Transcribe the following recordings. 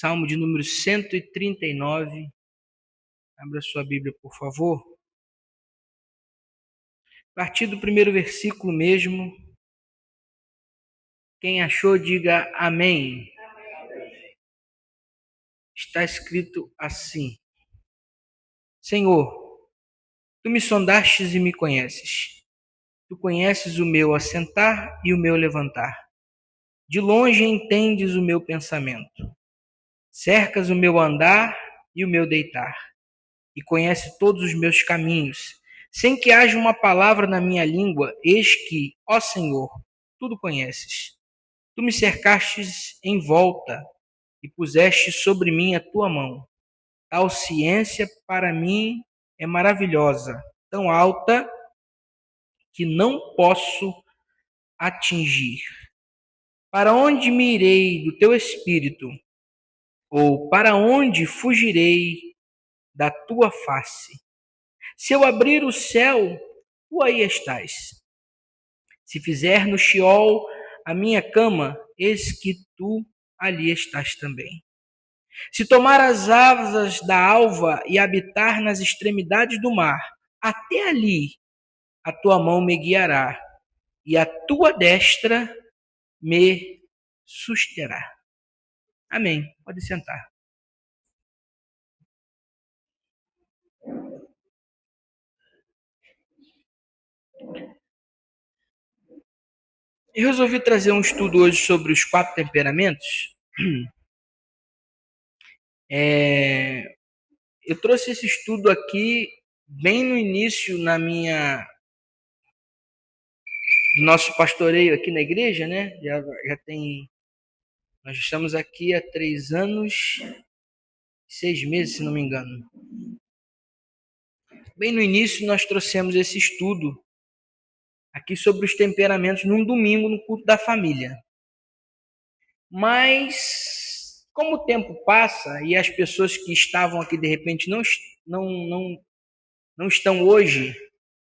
Salmo de número 139. Abra sua Bíblia, por favor. A partir do primeiro versículo mesmo. Quem achou, diga amém. Está escrito assim: Senhor, tu me sondastes e me conheces. Tu conheces o meu assentar e o meu levantar. De longe entendes o meu pensamento. Cercas o meu andar e o meu deitar. E conhece todos os meus caminhos. Sem que haja uma palavra na minha língua, eis que, ó Senhor, tudo conheces. Tu me cercastes em volta e puseste sobre mim a tua mão. Tal ciência para mim é maravilhosa, tão alta que não posso atingir. Para onde me irei do teu espírito? Ou para onde fugirei da tua face? Se eu abrir o céu, tu aí estás. Se fizer no Sheol a minha cama, eis que tu ali estás também. Se tomar as asas da alva e habitar nas extremidades do mar, até ali a tua mão me guiará e a tua destra me susterá. Amém. Pode sentar. Eu resolvi trazer um estudo hoje sobre os 4 temperamentos. Eu trouxe esse estudo aqui bem no início do nosso pastoreio aqui na igreja, né? Nós estamos aqui há 3 anos e 6 meses, se não me engano. Bem no início nós trouxemos esse estudo aqui sobre os temperamentos num domingo no culto da família. Mas como o tempo passa e as pessoas que estavam aqui de repente não estão hoje,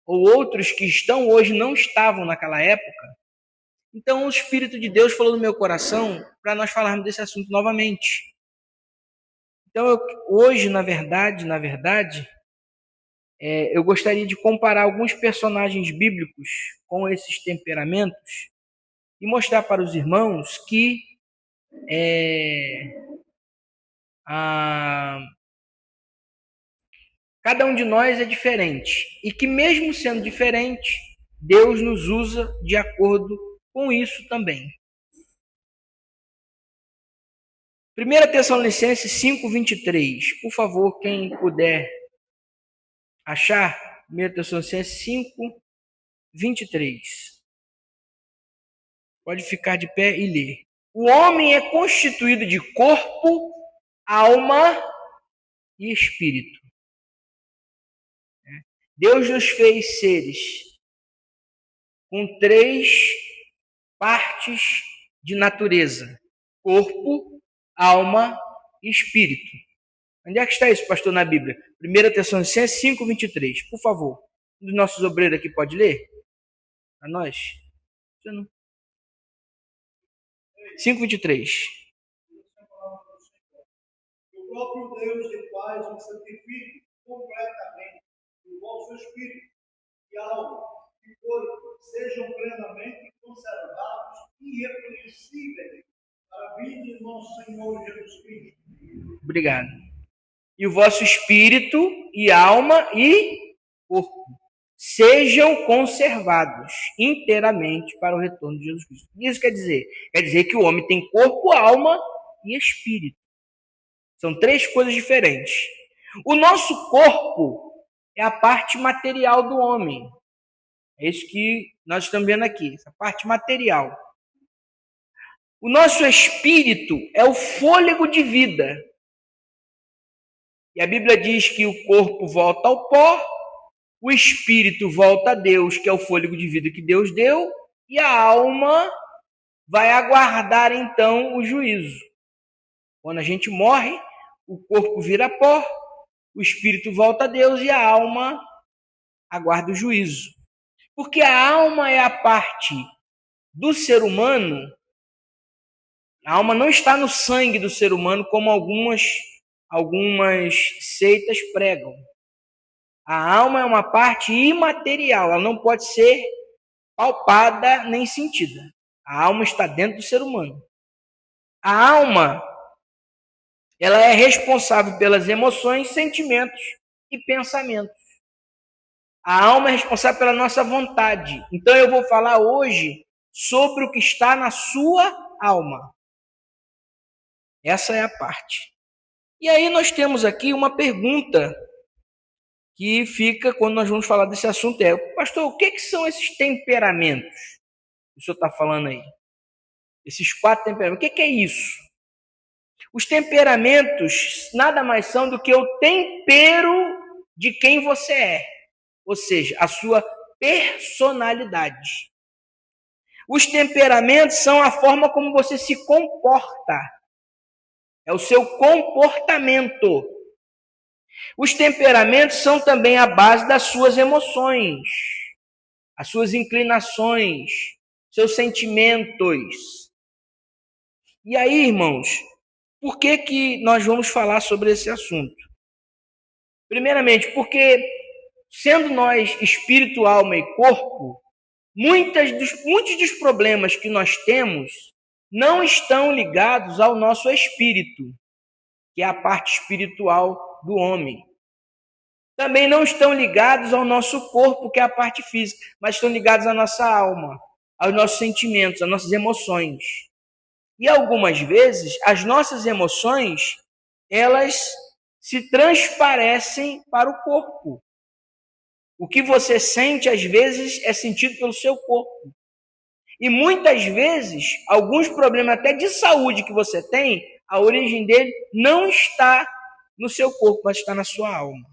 ou outros que estão hoje não estavam naquela época, então o Espírito de Deus falou no meu coração para nós falarmos desse assunto novamente. Então hoje, na verdade, eu gostaria de comparar alguns personagens bíblicos com esses temperamentos e mostrar para os irmãos que cada um de nós é diferente e que mesmo sendo diferente, Deus nos usa de acordo com isso também. 1 Tessalonicenses 5:23. Por favor, quem puder achar, 1 Tessalonicenses 5:23. Pode ficar de pé e ler. O homem é constituído de corpo, alma e espírito. Deus nos fez seres com 3 partes de natureza: corpo, alma e espírito. Onde é que está isso, pastor, na Bíblia? 1 Tessalonicenses 5:23. Por favor, um dos nossos obreiros aqui pode ler? Para nós? 5:23. O próprio Deus de paz os santifique completamente, o vosso espírito e alma e corpo sejam plenamente conservados e irrepreensíveis para a vinda de nosso Senhor Jesus Cristo. Obrigado. E o vosso espírito e alma e corpo sejam conservados inteiramente para o retorno de Jesus Cristo. Isso quer dizer? Quer dizer que o homem tem corpo, alma e espírito. São 3 coisas diferentes. O nosso corpo é a parte material do homem. É isso que nós estamos vendo aqui, essa parte material. O nosso espírito é o fôlego de vida. E a Bíblia diz que o corpo volta ao pó, o espírito volta a Deus, que é o fôlego de vida que Deus deu, e a alma vai aguardar então o juízo. Quando a gente morre, o corpo vira pó, o espírito volta a Deus e a alma aguarda o juízo. Porque a alma é a parte do ser humano A alma não está no sangue do ser humano, como algumas seitas pregam. A alma é uma parte imaterial, ela não pode ser palpada nem sentida. A alma está dentro do ser humano. A alma, ela é responsável pelas emoções, sentimentos e pensamentos. A alma é responsável pela nossa vontade. Então eu vou falar hoje sobre o que está na sua alma. Essa é a parte. E aí nós temos aqui uma pergunta que fica quando nós vamos falar desse assunto. Pastor, o que são esses temperamentos que o senhor está falando aí? Esses 4 temperamentos. O que é isso? Os temperamentos nada mais são do que o tempero de quem você é. Ou seja, a sua personalidade. Os temperamentos são a forma como você se comporta. É o seu comportamento. Os temperamentos são também a base das suas emoções, as suas inclinações, seus sentimentos. E aí, irmãos, por que nós vamos falar sobre esse assunto? Primeiramente, porque sendo nós espírito, alma e corpo, muitos dos problemas que nós temos não estão ligados ao nosso espírito, que é a parte espiritual do homem. Também não estão ligados ao nosso corpo, que é a parte física, mas estão ligados à nossa alma, aos nossos sentimentos, às nossas emoções. E algumas vezes, as nossas emoções, elas se transparecem para o corpo. O que você sente, às vezes, é sentido pelo seu corpo. E muitas vezes, alguns problemas até de saúde que você tem, a origem dele não está no seu corpo, mas está na sua alma.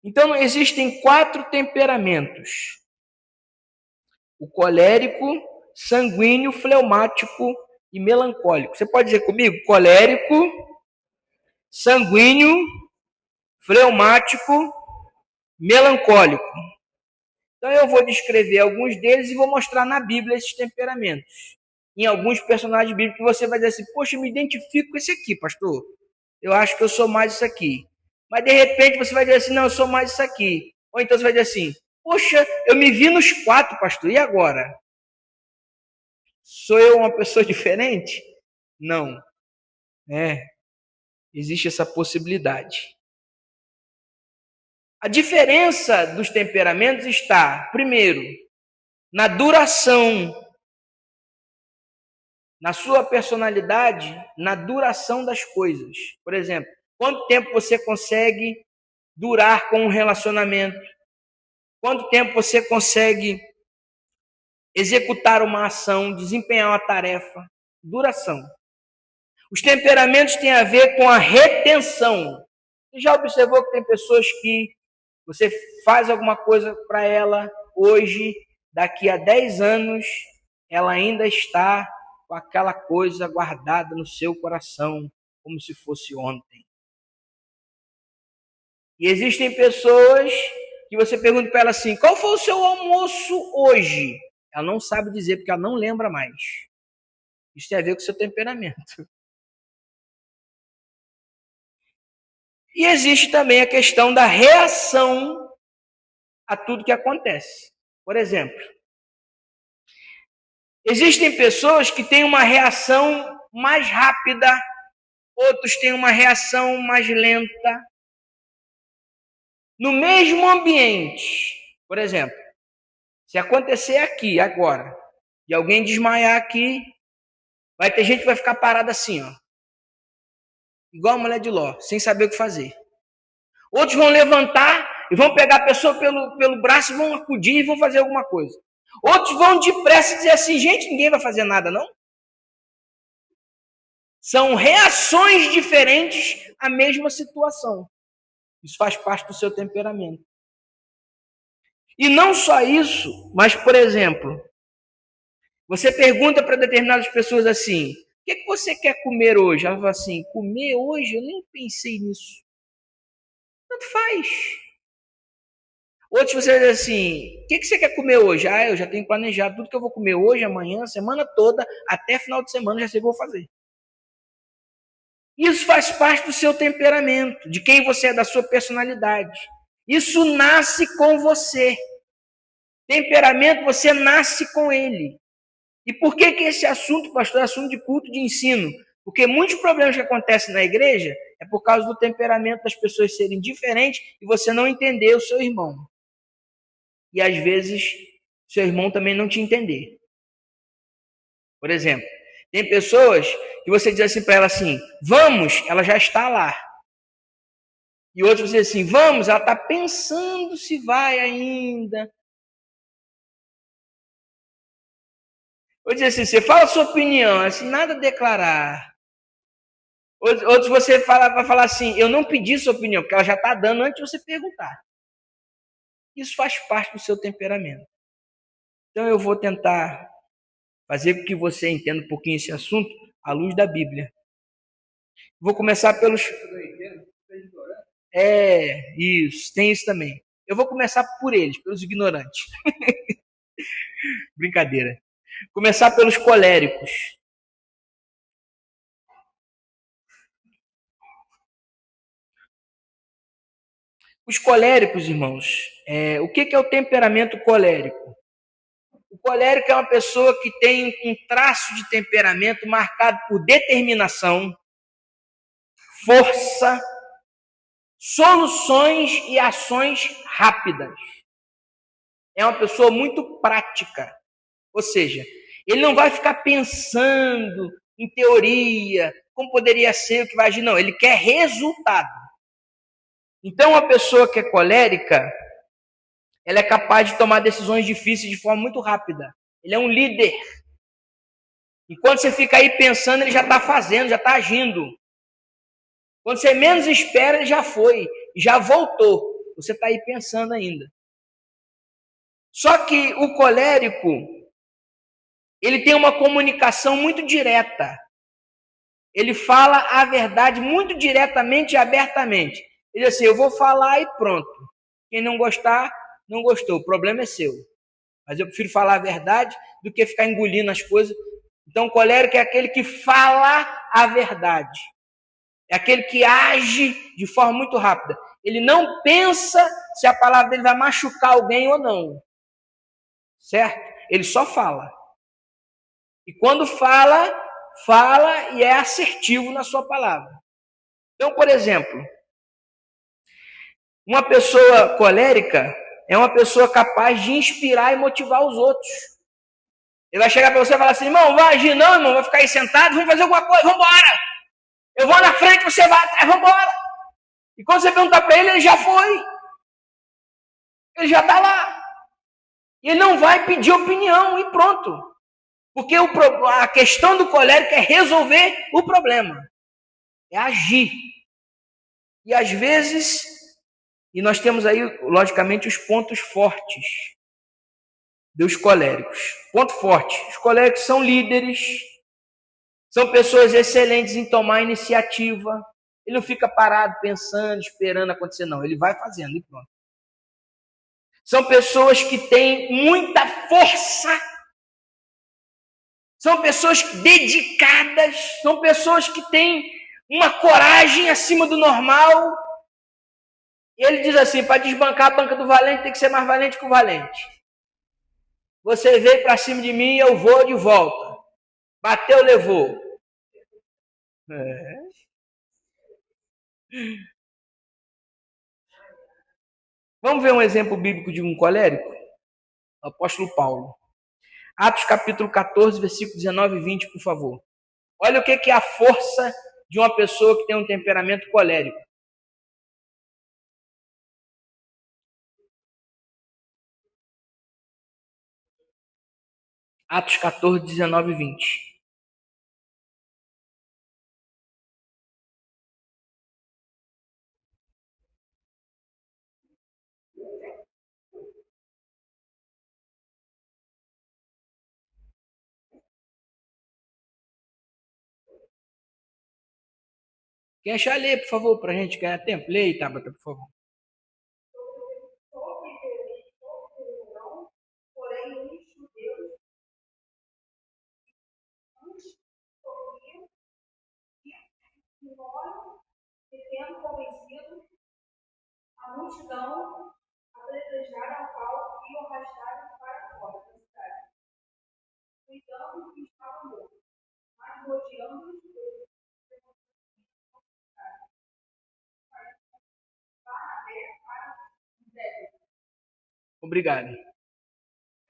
Então, existem 4 temperamentos. O colérico, sanguíneo, fleumático e melancólico. Você pode dizer comigo? Colérico, sanguíneo, fleumático, melancólico. Então, eu vou descrever alguns deles e vou mostrar na Bíblia esses temperamentos. Em alguns personagens bíblicos que você vai dizer assim, poxa, eu me identifico com esse aqui, pastor. Eu acho que eu sou mais isso aqui. Mas, de repente, você vai dizer assim, não, eu sou mais isso aqui. Ou então você vai dizer assim, poxa, eu me vi nos 4, pastor, e agora? Sou eu uma pessoa diferente? Não. Existe essa possibilidade. A diferença dos temperamentos está, primeiro, na duração, na sua personalidade, na duração das coisas. Por exemplo, quanto tempo você consegue durar com um relacionamento? Quanto tempo você consegue executar uma ação, desempenhar uma tarefa? Duração. Os temperamentos têm a ver com a retenção. Você já observou que tem pessoas que você faz alguma coisa para ela hoje, daqui a 10 anos, ela ainda está com aquela coisa guardada no seu coração, como se fosse ontem. E existem pessoas que você pergunta para ela assim, qual foi o seu almoço hoje? Ela não sabe dizer, porque ela não lembra mais. Isso tem a ver com o seu temperamento. E existe também a questão da reação a tudo que acontece. Por exemplo, existem pessoas que têm uma reação mais rápida, outros têm uma reação mais lenta. No mesmo ambiente, por exemplo, se acontecer aqui, agora, e alguém desmaiar aqui, vai ter gente que vai ficar parada assim, ó, igual a mulher de Ló, sem saber o que fazer. Outros vão levantar e vão pegar a pessoa pelo braço e vão acudir e vão fazer alguma coisa. Outros vão depressa dizer assim, gente, ninguém vai fazer nada, não? São reações diferentes à mesma situação. Isso faz parte do seu temperamento. E não só isso, mas, por exemplo, você pergunta para determinadas pessoas assim, o que você quer comer hoje? Ela fala assim, comer hoje? Eu nem pensei nisso. Tanto faz. Outros você vai dizer assim, o que você quer comer hoje? Ah, eu já tenho planejado tudo que eu vou comer hoje, amanhã, semana toda, até final de semana, já sei o que eu vou fazer. Isso faz parte do seu temperamento, de quem você é, da sua personalidade. Isso nasce com você. Temperamento, você nasce com ele. E por que esse assunto, pastor, é assunto de culto de ensino? Porque muitos problemas que acontecem na igreja é por causa do temperamento das pessoas serem diferentes e você não entender o seu irmão. E às vezes, seu irmão também não te entender. Por exemplo, tem pessoas que você diz assim para ela assim, vamos, ela já está lá. E outros você diz assim, vamos, ela está pensando se vai ainda. Ou dizer assim, você fala a sua opinião, assim, nada a declarar. Outros você vai falar assim, eu não pedi sua opinião, porque ela já está dando antes de você perguntar. Isso faz parte do seu temperamento. Então eu vou tentar fazer com que você entenda um pouquinho esse assunto à luz da Bíblia. Vou começar pelos... Isso, tem isso também. Eu vou começar por eles, pelos ignorantes. Brincadeira. Começar pelos coléricos. Os coléricos, irmãos, o que é o temperamento colérico? O colérico é uma pessoa que tem um traço de temperamento marcado por determinação, força, soluções e ações rápidas. É uma pessoa muito prática. Ou seja, ele não vai ficar pensando em teoria, como poderia ser, o que vai agir. Não, ele quer resultado. Então, uma pessoa que é colérica, ela é capaz de tomar decisões difíceis de forma muito rápida. Ele é um líder. Enquanto você fica aí pensando, ele já está fazendo, já está agindo. Quando você menos espera, ele já foi, já voltou. Você está aí pensando ainda. Só que o colérico, ele tem uma comunicação muito direta. Ele fala a verdade muito diretamente e abertamente. Ele diz assim, eu vou falar e pronto. Quem não gostar, não gostou. O problema é seu. Mas eu prefiro falar a verdade do que ficar engolindo as coisas. Então, o colérico é aquele que fala a verdade. É aquele que age de forma muito rápida. Ele não pensa se a palavra dele vai machucar alguém ou não. Certo? Ele só fala. E quando fala, fala e é assertivo na sua palavra. Então, por exemplo, uma pessoa colérica é uma pessoa capaz de inspirar e motivar os outros. Ele vai chegar para você e falar assim, irmão, vai agir não, irmão, vai ficar aí sentado, vamos fazer alguma coisa, vamos embora. Eu vou na frente, você vai atrás, vamos embora. E quando você perguntar para ele, ele já foi. Ele já está lá. E ele não vai pedir opinião e pronto. Porque a questão do colérico é resolver o problema. É agir. E às vezes, e nós temos aí, logicamente, os pontos fortes dos coléricos. Ponto forte. Os coléricos são líderes, são pessoas excelentes em tomar iniciativa. Ele não fica parado pensando, esperando acontecer, não. Ele vai fazendo e pronto. São pessoas que têm muita força. São pessoas dedicadas. São pessoas que têm uma coragem acima do normal. E ele diz assim, para desbancar a banca do valente, tem que ser mais valente que o valente. Você veio para cima de mim, eu vou de volta. Bateu, levou. Vamos ver um exemplo bíblico de um colérico? O apóstolo Paulo. Atos capítulo 14, versículo 19 e 20, por favor. Olha o que é a força de uma pessoa que tem um temperamento colérico. Atos 14, 19 e 20. Quem achar, lê, por favor, para a gente ganhar tempo. Lê aí, Tabata, por favor. havendo convencido a multidão, apedrejaram a pau e o arrastaram para fora da cidade, cuidando que estava morto, mas rodeando-os, Obrigado.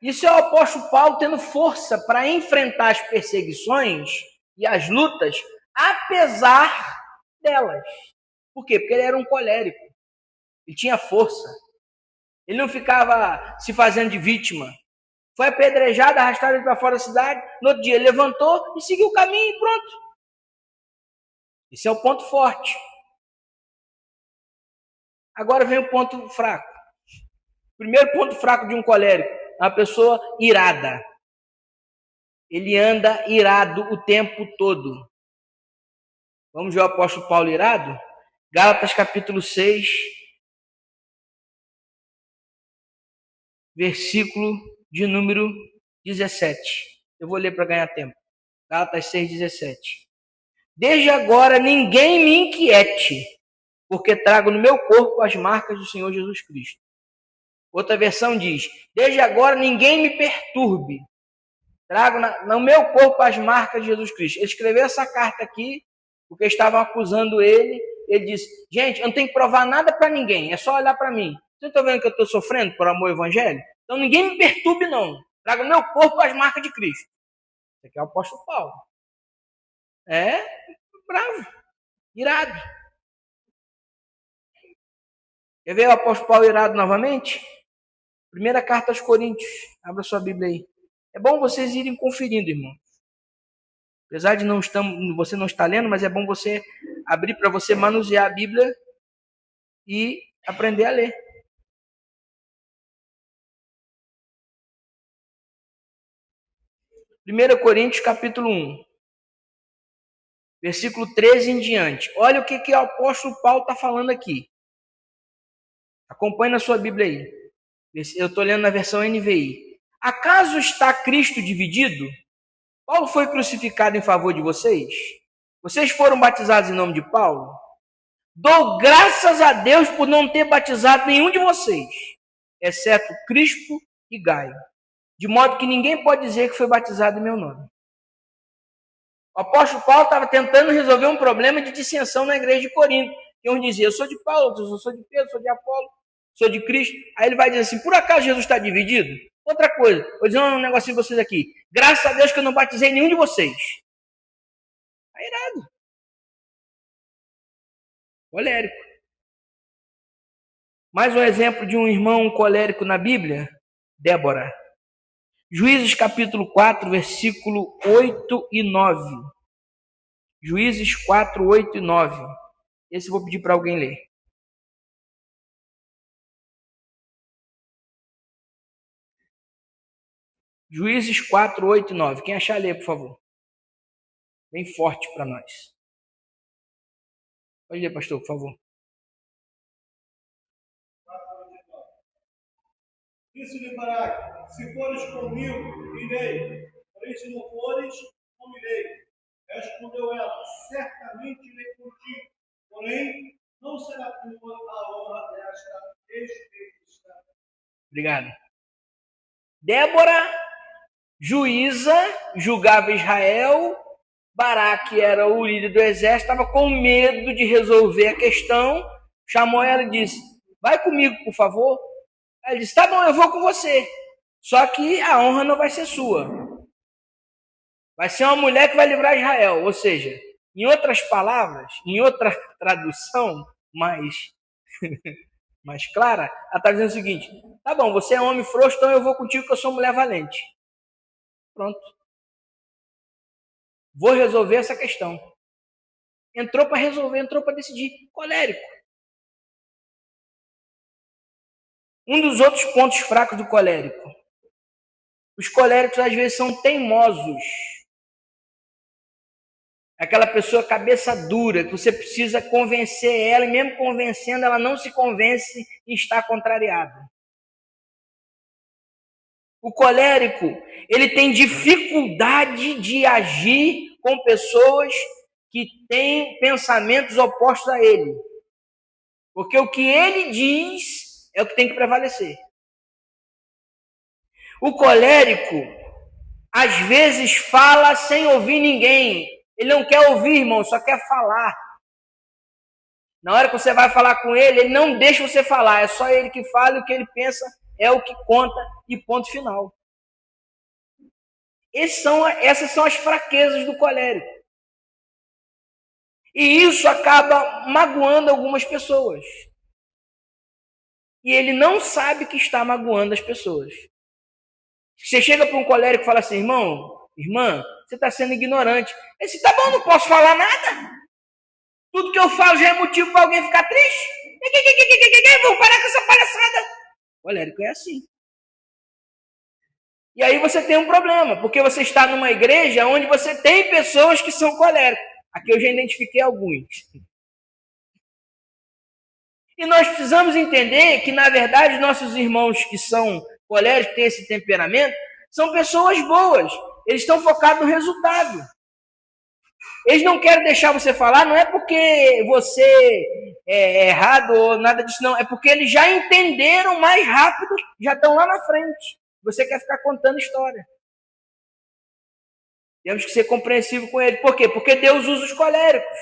Isso é o apóstolo Paulo tendo força para enfrentar as perseguições e as lutas, apesar delas. Por quê? Porque ele era um colérico. Ele tinha força. Ele não ficava se fazendo de vítima. Foi apedrejado, arrastado ele para fora da cidade. No outro dia ele levantou e seguiu o caminho e pronto. Esse é o ponto forte. Agora vem o ponto fraco. O primeiro ponto fraco de um colérico é uma pessoa irada. Ele anda irado o tempo todo. Vamos ver o apóstolo Paulo irado? Gálatas capítulo 6, versículo de número 17. Eu vou ler para ganhar tempo. Gálatas 6, 17. Desde agora ninguém me inquiete, porque trago no meu corpo as marcas do Senhor Jesus Cristo. Outra versão diz, desde agora ninguém me perturbe, trago no meu corpo as marcas de Jesus Cristo. Ele escreveu essa carta aqui, porque estavam acusando ele. Ele disse, gente, eu não tenho que provar nada para ninguém, é só olhar para mim. Vocês estão vendo que eu estou sofrendo por amor ao evangelho? Então ninguém me perturbe não, trago no meu corpo as marcas de Cristo. Esse aqui é o apóstolo Paulo. É bravo, irado. Quer ver o apóstolo Paulo irado novamente? Primeira carta aos Coríntios. Abra sua Bíblia aí. É bom vocês irem conferindo, irmão. Apesar de você não estar lendo, mas é bom você abrir para você manusear a Bíblia e aprender a ler. Primeira Coríntios capítulo 1. Versículo 13 em diante. Olha o que o apóstolo Paulo está falando aqui. Acompanhe na sua Bíblia aí. Eu estou lendo na versão NVI. Acaso está Cristo dividido? Paulo foi crucificado em favor de vocês? Vocês foram batizados em nome de Paulo? Dou graças a Deus por não ter batizado nenhum de vocês, exceto Crispo e Gaio. De modo que ninguém pode dizer que foi batizado em meu nome. O apóstolo Paulo estava tentando resolver um problema de dissensão na igreja de Corinto. E um dizia, eu sou de Paulo, outros, eu sou de Pedro, sou de Apolo, sou de Cristo. Aí ele vai dizer assim, por acaso Jesus está dividido? Outra coisa, vou dizer um negocinho para vocês aqui. Graças a Deus que eu não batizei nenhum de vocês. Está irado. Colérico. Mais um exemplo de um irmão colérico na Bíblia, Débora. Juízes capítulo 4, versículo 8 e 9. Juízes 4, 8 e 9. Esse eu vou pedir para alguém ler. Juízes 4, 8 e 9. Quem achar, lê, por favor. Bem forte para nós. Pode ler, pastor, por favor. Disse-lhe Baraque, se fores comigo, irei. Porém, se não fores, não irei. Respondeu ela, certamente irei contigo. Porém, não será tua a honra desta expedição. Obrigado. Débora, juíza, julgava Israel. Baraque era o líder do exército, estava com medo de resolver a questão. Chamou ela e disse, vai comigo, por favor. Ele disse, tá bom, eu vou com você. Só que a honra não vai ser sua. Vai ser uma mulher que vai livrar Israel. Ou seja, em outras palavras, em outra tradução mais clara, ela está dizendo o seguinte, tá bom, você é homem frouxo, então eu vou contigo que eu sou mulher valente. Pronto. Vou resolver essa questão. Entrou para resolver, entrou para decidir. Colérico. Um dos outros pontos fracos do colérico. Os coléricos às vezes são teimosos. Aquela pessoa cabeça dura, que você precisa convencer ela, e mesmo convencendo, ela não se convence e está contrariada. O colérico, ele tem dificuldade de agir com pessoas que têm pensamentos opostos a ele. Porque o que ele diz é o que tem que prevalecer. O colérico, às vezes, fala sem ouvir ninguém. Ele não quer ouvir, irmão, só quer falar. Na hora que você vai falar com ele, ele não deixa você falar. É só ele que fala e o que ele pensa é o que conta e ponto final. Essas são as fraquezas do colérico. E isso acaba magoando algumas pessoas. E ele não sabe que está magoando as pessoas. Você chega para um colérico e fala assim, irmão, irmã, você está sendo ignorante. Ele diz, tá bom, não posso falar nada. Tudo que eu falo já é motivo para alguém ficar triste. Vamos parar com essa palhaçada. O colérico é assim. E aí você tem um problema, porque você está numa igreja onde você tem pessoas que são coléricas. Aqui eu já identifiquei alguns. E nós precisamos entender que, na verdade, nossos irmãos que são coléricos, que têm esse temperamento, são pessoas boas. Eles estão focados no resultado. Eles não querem deixar você falar, não é porque você é errado ou nada disso, não. É porque eles já entenderam mais rápido, já estão lá na frente. Você quer ficar contando história. Temos que ser compreensivos com ele. Por quê? Porque Deus usa os coléricos.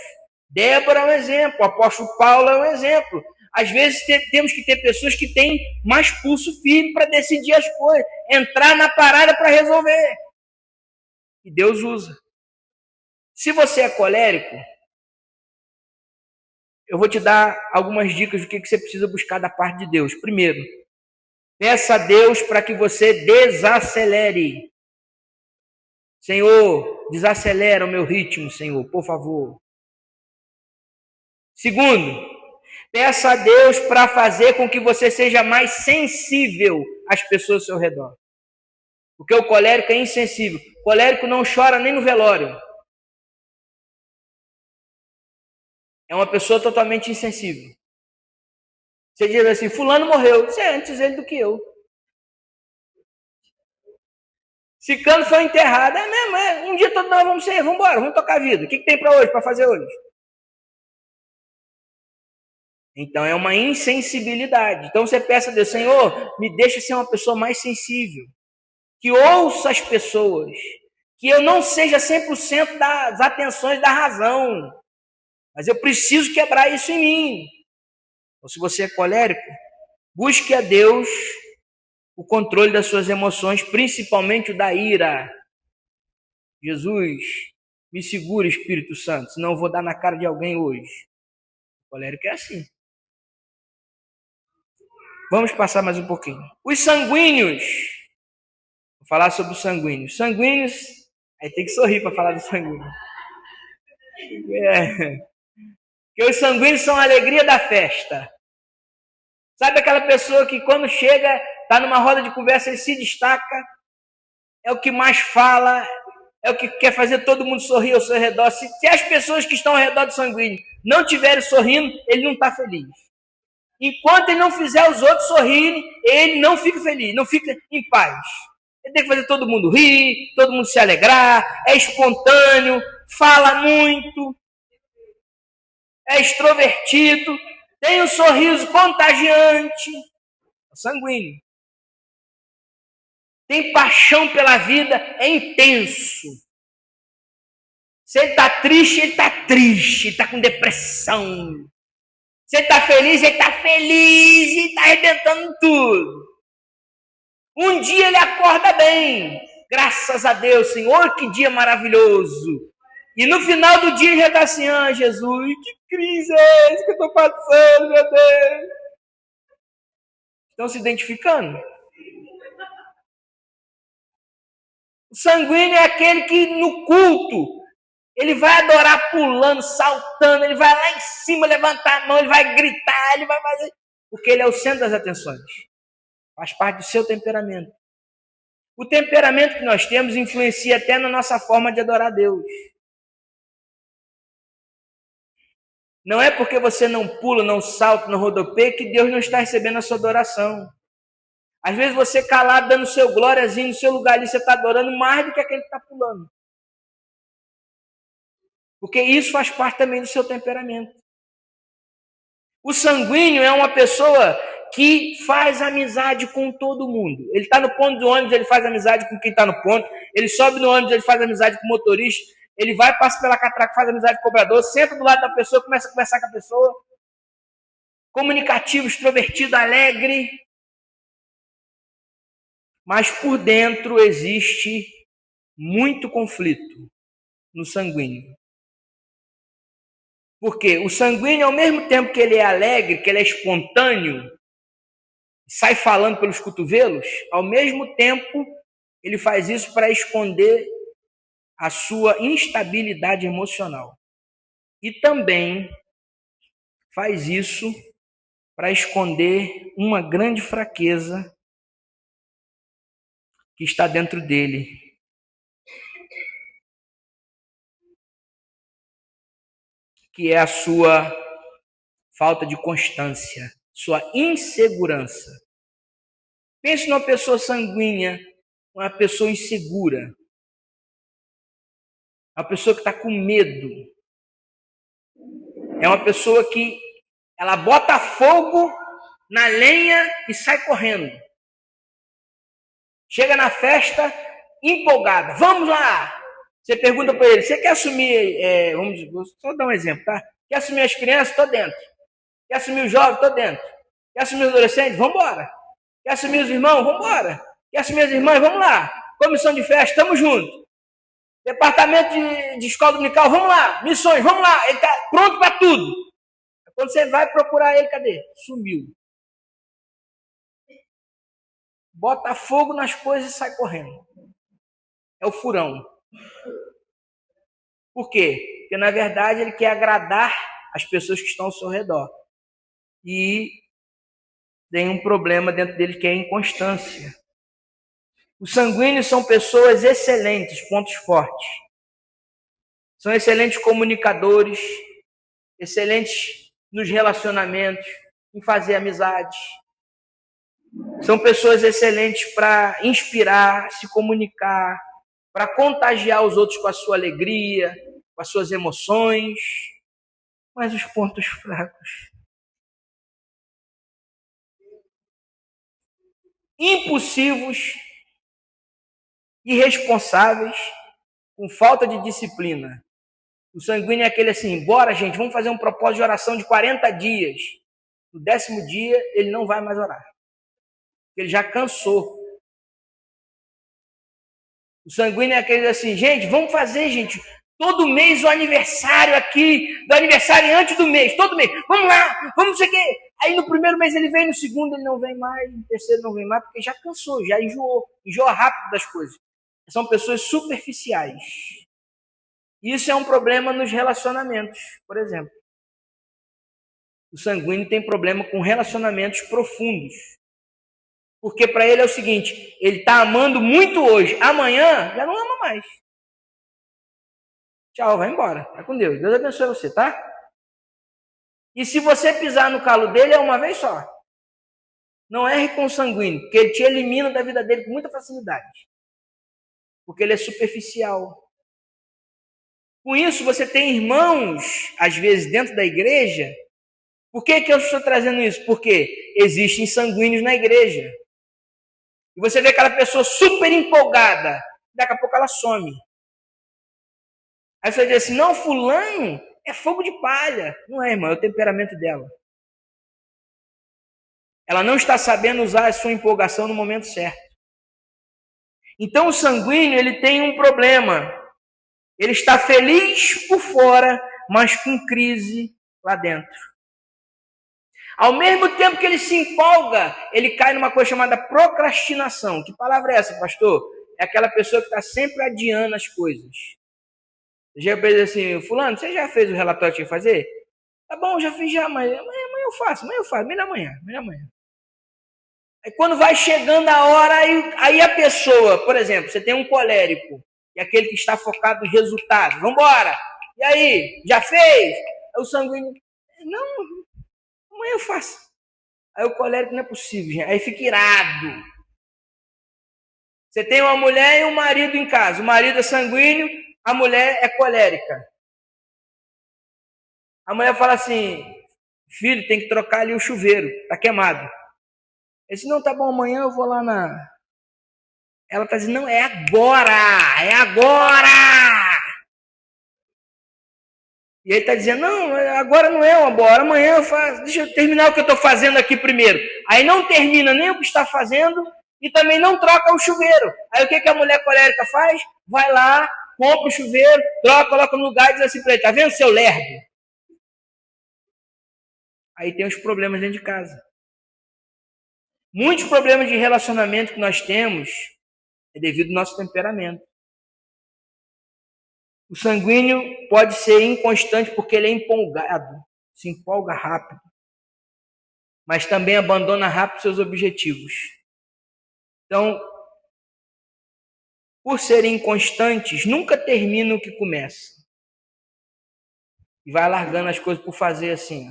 Débora é um exemplo, o apóstolo Paulo é um exemplo. Às vezes temos que ter pessoas que têm mais pulso firme para decidir as coisas, entrar na parada para resolver. E Deus usa. Se você é colérico, eu vou te dar algumas dicas do que você precisa buscar da parte de Deus. Primeiro, peça a Deus para que você desacelere. Senhor, desacelera o meu ritmo, Senhor, por favor. Segundo, peça a Deus para fazer com que você seja mais sensível às pessoas ao seu redor. Porque o colérico é insensível. O colérico não chora nem no velório. É uma pessoa totalmente insensível. Você diz assim, fulano morreu. Você é antes ele do que eu. Ciclano foi enterrado. É mesmo, é. Um dia todos nós vamos ser, vamos embora, vamos tocar a vida. O que tem para hoje, para fazer hoje? Então é uma insensibilidade. Então você peça a Deus, Senhor, me deixa ser uma pessoa mais sensível. Que ouça as pessoas. Que eu não seja 100% das atenções da razão. Mas eu preciso quebrar isso em mim. Então, se você é colérico, busque a Deus o controle das suas emoções, principalmente o da ira. Jesus, me segura, Espírito Santo, senão eu vou dar na cara de alguém hoje. O colérico é assim. Vamos passar mais um pouquinho. Os sanguíneos. Vou falar sobre os sanguíneos. Sanguíneos, aí tem que sorrir para falar do sanguíneo. Porque os sanguíneos são a alegria da festa. Sabe aquela pessoa que quando chega, está numa roda de conversa, ele se destaca, é o que mais fala, é o que quer fazer todo mundo sorrir ao seu redor. Se as pessoas que estão ao redor do sanguíneo não estiverem sorrindo, ele não está feliz. Enquanto ele não fizer os outros sorrirem, ele não fica feliz, não fica em paz. Ele tem que fazer todo mundo rir, todo mundo se alegrar, é espontâneo, fala muito, é extrovertido, tem um sorriso contagiante, é sanguíneo. Tem paixão pela vida, é intenso. Se ele está triste, ele está triste, ele está com depressão. Se ele está feliz, ele está feliz e está arrebentando tudo. Um dia ele acorda bem, graças a Deus, Senhor, que dia maravilhoso. E no final do dia ele já está assim, Jesus, que crise é essa que eu estou passando, meu Deus? Estão se identificando? O sanguíneo é aquele que no culto, ele vai adorar pulando, saltando, ele vai lá em cima levantar a mão, ele vai gritar, ele vai fazer... Porque ele é o centro das atenções. Faz parte do seu temperamento. O temperamento que nós temos influencia até na nossa forma de adorar a Deus. Não é porque você não pula, não salta, não rodopeia que Deus não está recebendo a sua adoração. Às vezes você calado, dando seu glóriazinho no seu lugar ali, você está adorando mais do que aquele que está pulando. Porque isso faz parte também do seu temperamento. O sanguíneo é uma pessoa que faz amizade com todo mundo. Ele está no ponto do ônibus, ele faz amizade com quem está no ponto. Ele sobe no ônibus, ele faz amizade com o motorista. Ele vai, passa pela catraca, faz amizade com o cobrador, senta do lado da pessoa, começa a conversar com a pessoa. Comunicativo, extrovertido, alegre. Mas por dentro existe muito conflito no sanguíneo. Porque o sanguíneo, ao mesmo tempo que ele é alegre, que ele é espontâneo, sai falando pelos cotovelos, ao mesmo tempo ele faz isso para esconder a sua instabilidade emocional. E também faz isso para esconder uma grande fraqueza que está dentro dele. Que é a sua falta de constância, sua insegurança. Pense numa pessoa sanguínea, uma pessoa insegura, uma pessoa que está com medo. É uma pessoa que ela bota fogo na lenha e sai correndo. Chega na festa empolgada. Vamos lá! Você pergunta para ele, você quer assumir, vou só dar um exemplo, tá? Quer assumir as crianças? Estou dentro. Quer assumir os jovens? Estou dentro. Quer assumir os adolescentes? Vamos embora. Quer assumir os irmãos? Vamos embora. Quer assumir as irmãs? Vamos lá. Comissão de festa? Estamos juntos. Departamento de escola dominical? Vamos lá. Missões? Vamos lá. Ele está pronto para tudo. Quando você vai procurar ele, cadê? Sumiu. Bota fogo nas coisas e sai correndo. É o furão. Por quê? Porque, na verdade, ele quer agradar as pessoas que estão ao seu redor. E tem um problema dentro dele que é a inconstância. Os sanguíneos são pessoas excelentes, pontos fortes. São excelentes comunicadores, excelentes nos relacionamentos, em fazer amizades. São pessoas excelentes para inspirar, se comunicar, para contagiar os outros com a sua alegria, com as suas emoções. Mas os pontos fracos. Impulsivos, irresponsáveis, com falta de disciplina. O sanguíneo é aquele assim, bora gente, vamos fazer um propósito de oração de 40 dias. No 10º dia, ele não vai mais orar. Ele já cansou. O sanguíneo é aquele assim, gente, vamos fazer, gente, todo mês o aniversário aqui, do aniversariante do mês, todo mês, vamos lá, vamos não sei o quê. Aí no primeiro mês ele vem, no segundo ele não vem mais, no terceiro não vem mais, porque já cansou, já enjoa rápido das coisas. São pessoas superficiais. Isso é um problema nos relacionamentos, por exemplo. O sanguíneo tem problema com relacionamentos profundos. Porque para ele é o seguinte, ele está amando muito hoje, amanhã já não ama mais. Tchau, vai embora, vai com Deus. Deus abençoe você, tá? E se você pisar no calo dele, é uma vez só. Não erre com o sanguíneo, porque ele te elimina da vida dele com muita facilidade. Porque ele é superficial. Com isso, você tem irmãos, às vezes, dentro da igreja. Por que eu estou trazendo isso? Porque existem sanguíneos na igreja. E você vê aquela pessoa super empolgada, daqui a pouco ela some. Aí você diz assim, não, fulano é fogo de palha. Não é, irmão, é o temperamento dela. Ela não está sabendo usar a sua empolgação no momento certo. Então o sanguíneo, ele tem um problema. Ele está feliz por fora, mas com crise lá dentro. Ao mesmo tempo que ele se empolga, ele cai numa coisa chamada procrastinação. Que palavra é essa, pastor? É aquela pessoa que está sempre adiando as coisas. Já pensa assim, fulano, você já fez o relatório que tinha que fazer? Tá bom, já fiz já, mas amanhã eu faço, melhor amanhã. Aí quando vai chegando a hora, aí a pessoa, por exemplo, você tem um colérico, que é aquele que está focado em resultado. Vamos embora! E aí, já fez? Aí o sanguíneo, não, amanhã eu faço. Aí o colérico não é possível, gente. Aí fica irado. Você tem uma mulher e um marido em casa. O marido é sanguíneo, a mulher é colérica. A mulher fala assim, Filho, tem que trocar ali o chuveiro, tá queimado. Ele disse, não, tá bom, amanhã eu vou lá na... Ela tá dizendo, não, é agora! É agora! E ele tá dizendo, não, agora não é uma hora, amanhã eu faço, deixa eu terminar o que eu tô fazendo aqui primeiro. Aí não termina nem o que está fazendo e também não troca o chuveiro. Aí o que a mulher colérica faz? Vai lá, compra o chuveiro, troca, coloca no lugar e diz assim pra ele, tá vendo, seu lerdo? Aí tem os problemas dentro de casa. Muitos problemas de relacionamento que nós temos é devido ao nosso temperamento. O sanguíneo pode ser inconstante porque ele é empolgado, se empolga rápido, mas também abandona rápido seus objetivos. Então, por serem inconstantes, nunca termina o que começa. E vai largando as coisas por fazer assim.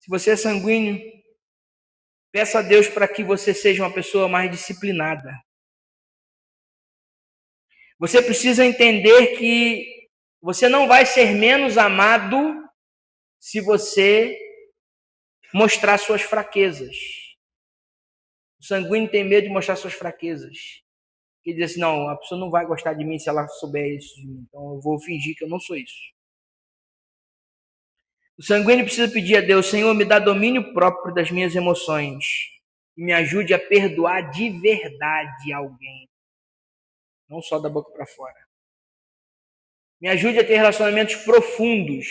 Se você é sanguíneo, peça a Deus para que você seja uma pessoa mais disciplinada. Você precisa entender que você não vai ser menos amado se você mostrar suas fraquezas. O sanguíneo tem medo de mostrar suas fraquezas. Ele diz assim, não, a pessoa não vai gostar de mim se ela souber isso de mim. Então eu vou fingir que eu não sou isso. O sanguíneo precisa pedir a Deus, Senhor, me dá domínio próprio das minhas emoções e me ajude a perdoar de verdade alguém. Não só da boca para fora. Me ajude a ter relacionamentos profundos.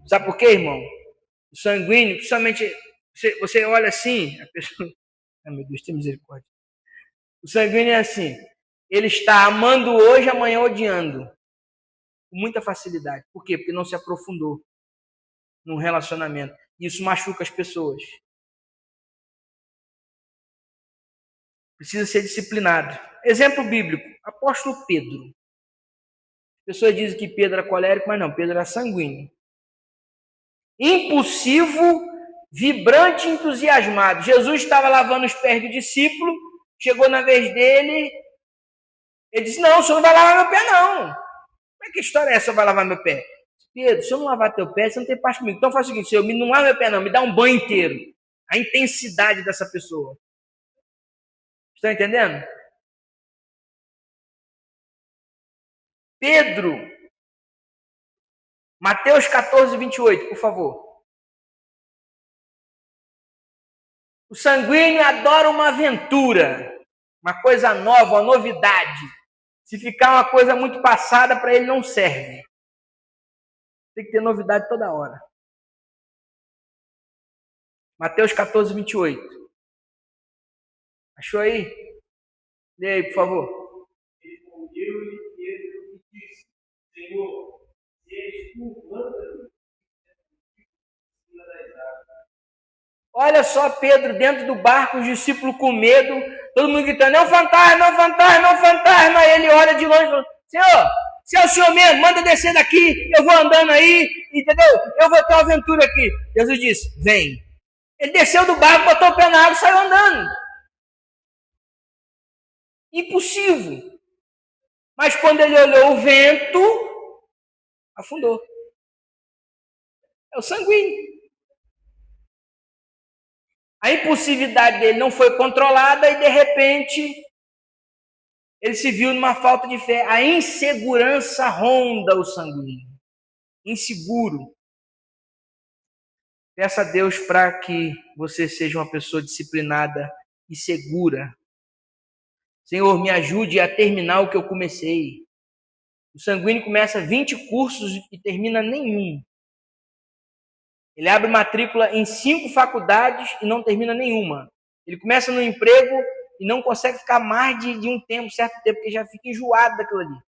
Sabe por quê, irmão? O sanguíneo, principalmente, você olha assim, a pessoa... Ai, meu Deus, tem misericórdia. O sanguíneo é assim, ele está amando hoje, amanhã odiando. Com muita facilidade. Por quê? Porque não se aprofundou num relacionamento. Isso machuca as pessoas. Precisa ser disciplinado. Exemplo bíblico, apóstolo Pedro. As pessoas dizem que Pedro era colérico, mas não, Pedro era sanguíneo. Impulsivo, vibrante e entusiasmado. Jesus estava lavando os pés do discípulo, chegou na vez dele, ele disse, não, o senhor não vai lavar meu pé, não. Como é que história é essa, vai lavar meu pé? Pedro, se eu não lavar teu pé, você não tem parte comigo. Então faz o seguinte, Senhor, não lava meu pé, não, me dá um banho inteiro. A intensidade dessa pessoa. Estão entendendo? Pedro, Mateus 14, 28, por favor. O sanguíneo adora uma aventura, uma coisa nova, uma novidade. Se ficar uma coisa muito passada, para ele não serve. Tem que ter novidade toda hora. Mateus 14, 28. Achou aí? Lê aí, por favor. Respondeu-lhe Pedro e disse, Senhor, se és tu, manda-me das águas. Olha só Pedro dentro do barco, os discípulos com medo, todo mundo gritando, é um fantasma, é um fantasma, é um fantasma. Aí ele olha de longe e fala, Senhor, se é o Senhor mesmo, manda descer daqui, eu vou andando aí, entendeu? Eu vou ter uma aventura aqui. Jesus disse, vem. Ele desceu do barco, botou o pé na água e saiu andando. Impossível. Mas quando ele olhou o vento, afundou. É o sanguíneo. A impulsividade dele não foi controlada e, de repente, ele se viu numa falta de fé. A insegurança ronda o sanguíneo. Inseguro. Peça a Deus para que você seja uma pessoa disciplinada e segura. Senhor, me ajude a terminar o que eu comecei. O sanguíneo começa 20 cursos e termina nenhum. Ele abre matrícula em 5 faculdades e não termina nenhuma. Ele começa no emprego e não consegue ficar mais de um tempo, certo tempo, porque já fica enjoado daquilo ali.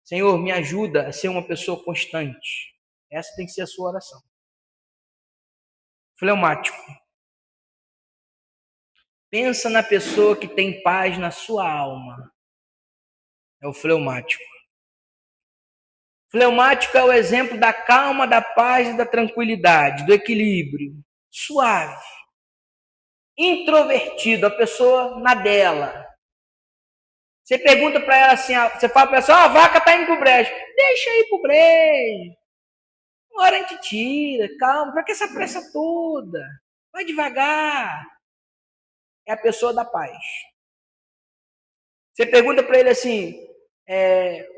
Senhor, me ajuda a ser uma pessoa constante. Essa tem que ser a sua oração. Fleumático. Pensa na pessoa que tem paz na sua alma. É o fleumático. Fleumático é o exemplo da calma, da paz e da tranquilidade, do equilíbrio. Suave. Introvertido, a pessoa na dela. Você pergunta para ela assim, você fala para ela assim, a vaca tá indo pro brejo. Deixa ir pro brejo. Uma hora a gente tira, calma, para que essa pressa toda? Vai devagar. É a pessoa da paz. Você pergunta para ele assim,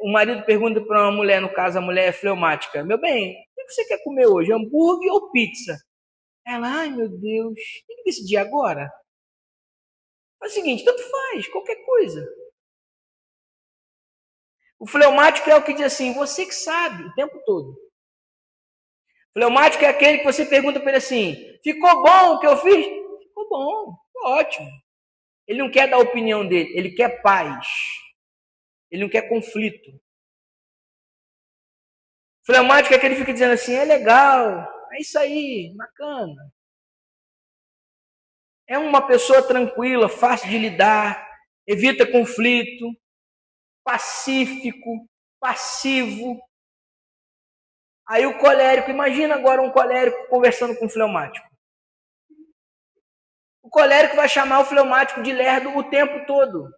o marido pergunta para uma mulher, no caso a mulher é fleumática, meu bem, o que você quer comer hoje, hambúrguer ou pizza? Ela, ai meu Deus, tem que decidir agora. É o seguinte, tanto faz, qualquer coisa. O fleumático é o que diz assim, você que sabe, o tempo todo. O fleumático é aquele que você pergunta para ele assim, ficou bom o que eu fiz? Ficou bom, ficou ótimo. Ele não quer dar a opinião dele, ele quer paz. Ele não quer conflito. Fleumático é aquele que fica dizendo assim, é legal, é isso aí, bacana. É uma pessoa tranquila, fácil de lidar, evita conflito, pacífico, passivo. Aí o colérico, imagina agora um colérico conversando com um fleumático. O colérico vai chamar o fleumático de lerdo o tempo todo.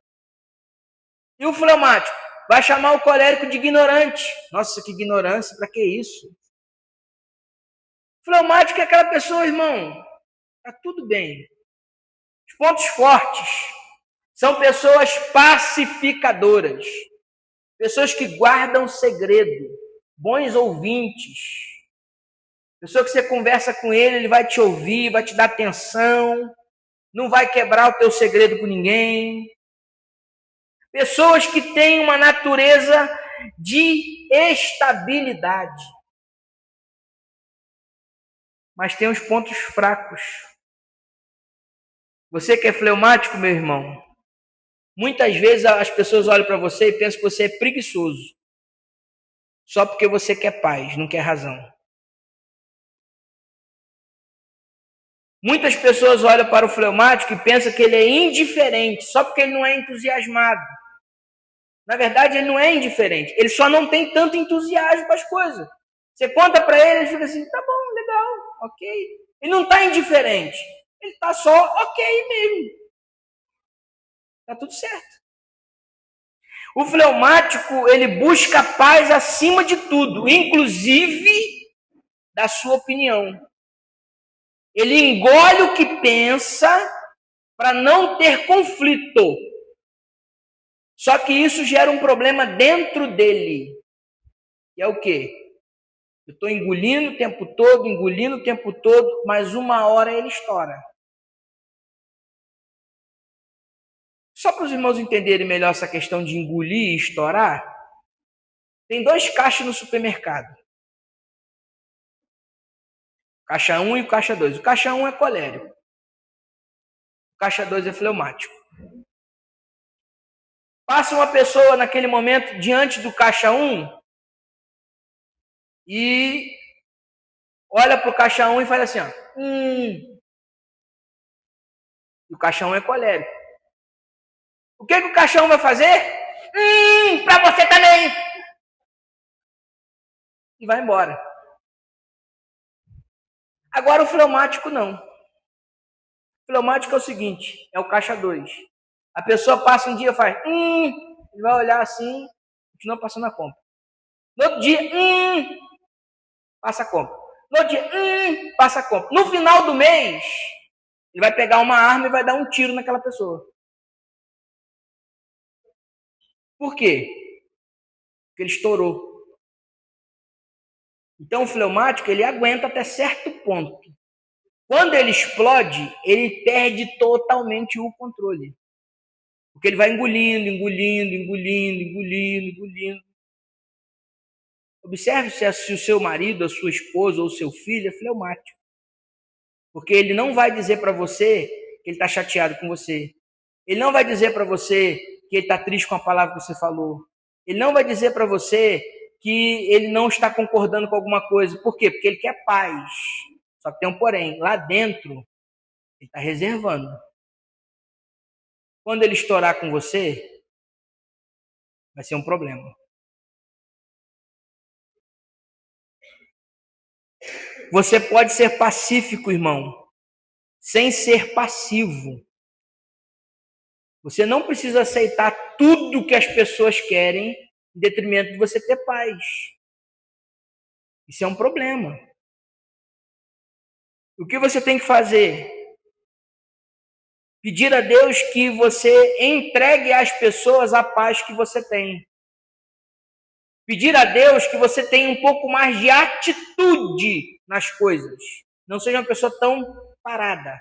E o fleumático vai chamar o colérico de ignorante. Nossa, que ignorância, para que isso? O fleumático é aquela pessoa, irmão, tá tudo bem. Os pontos fortes são pessoas pacificadoras, pessoas que guardam segredo, bons ouvintes, pessoa que você conversa com ele, ele vai te ouvir, vai te dar atenção, não vai quebrar o teu segredo com ninguém. Pessoas que têm uma natureza de estabilidade, mas tem os pontos fracos. Você que é fleumático, meu irmão, muitas vezes as pessoas olham para você e pensam que você é preguiçoso, só porque você quer paz, não quer razão. Muitas pessoas olham para o fleumático e pensam que ele é indiferente, só porque ele não é entusiasmado. Na verdade, ele não é indiferente, ele só não tem tanto entusiasmo com as coisas. Você conta para ele, ele fica assim, tá bom, legal, ok. Ele não está indiferente, ele está só ok mesmo. Está tudo certo. O fleumático, ele busca paz acima de tudo, inclusive da sua opinião. Ele engole o que pensa para não ter conflito. Só que isso gera um problema dentro dele. E é o quê? Eu estou engolindo o tempo todo, mas uma hora ele estoura. Só para os irmãos entenderem melhor essa questão de engolir e estourar, tem 2 caixas no supermercado. Caixa 1 e o caixa 2. O caixa 1 é colérico. O caixa 2 é fleumático. Passa uma pessoa naquele momento diante do caixa 1 e olha para o caixa 1 e faz assim, ó. E o caixa 1 é colérico. O que o caixa 1 vai fazer? Para você também! E vai embora. Agora o fleumático não. O fleumático é o seguinte, é o caixa 2. A pessoa passa um dia e faz, ele vai olhar assim, continua passando a compra. No outro dia, passa a compra. No outro dia, passa a compra. No final do mês, ele vai pegar uma arma e vai dar um tiro naquela pessoa. Por quê? Porque ele estourou. Então o fleumático, ele aguenta até certo ponto. Quando ele explode, ele perde totalmente o controle. Porque ele vai engolindo. Observe se o seu marido, a sua esposa ou o seu filho é fleumático. Porque ele não vai dizer para você que ele está chateado com você. Ele não vai dizer para você que ele está triste com a palavra que você falou. Ele não vai dizer para você que ele não está concordando com alguma coisa. Por quê? Porque ele quer paz. Só que tem um porém. Lá dentro, ele está reservando. Quando ele estourar com você, vai ser um problema. Você pode ser pacífico, irmão, sem ser passivo. Você não precisa aceitar tudo que as pessoas querem em detrimento de você ter paz. Isso é um problema. O que você tem que fazer? Pedir a Deus que você entregue às pessoas a paz que você tem. Pedir a Deus que você tenha um pouco mais de atitude nas coisas. Não seja uma pessoa tão parada.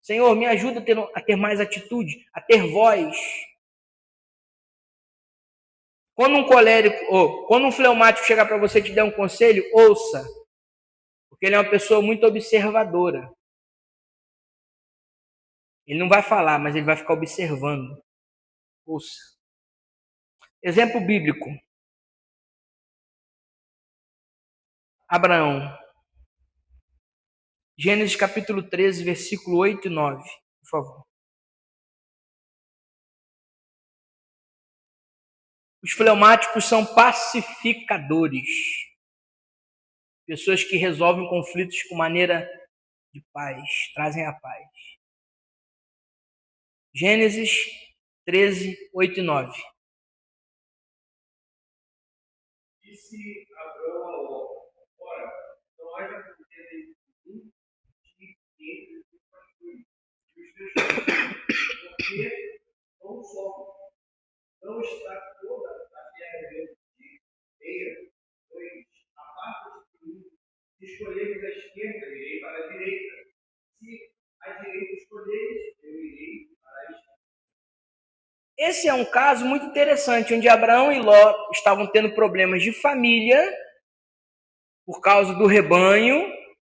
Senhor, me ajuda a ter mais atitude, a ter voz. Quando um colérico, ou quando um fleumático chegar para você e te der um conselho, ouça. Porque ele é uma pessoa muito observadora. Ele não vai falar, mas ele vai ficar observando. Ouça. Exemplo bíblico. Abraão. Gênesis capítulo 13, versículo 8 e 9. Por favor. Os fleumáticos são pacificadores. Pessoas que resolvem conflitos com maneira de paz, trazem a paz. Gênesis 13, 8 e 9. Disse Abraão a Ló: ora, não haja fronteira entre mim e entre os pastores e os teus filhos, porque não só não está toda a terra dentro de meia, pois a parte de mim, se escolheres a esquerda, irei para a direita. Se a direita escolheres, eu irei para a esquerda. Esse é um caso muito interessante, onde Abraão e Ló estavam tendo problemas de família por causa do rebanho.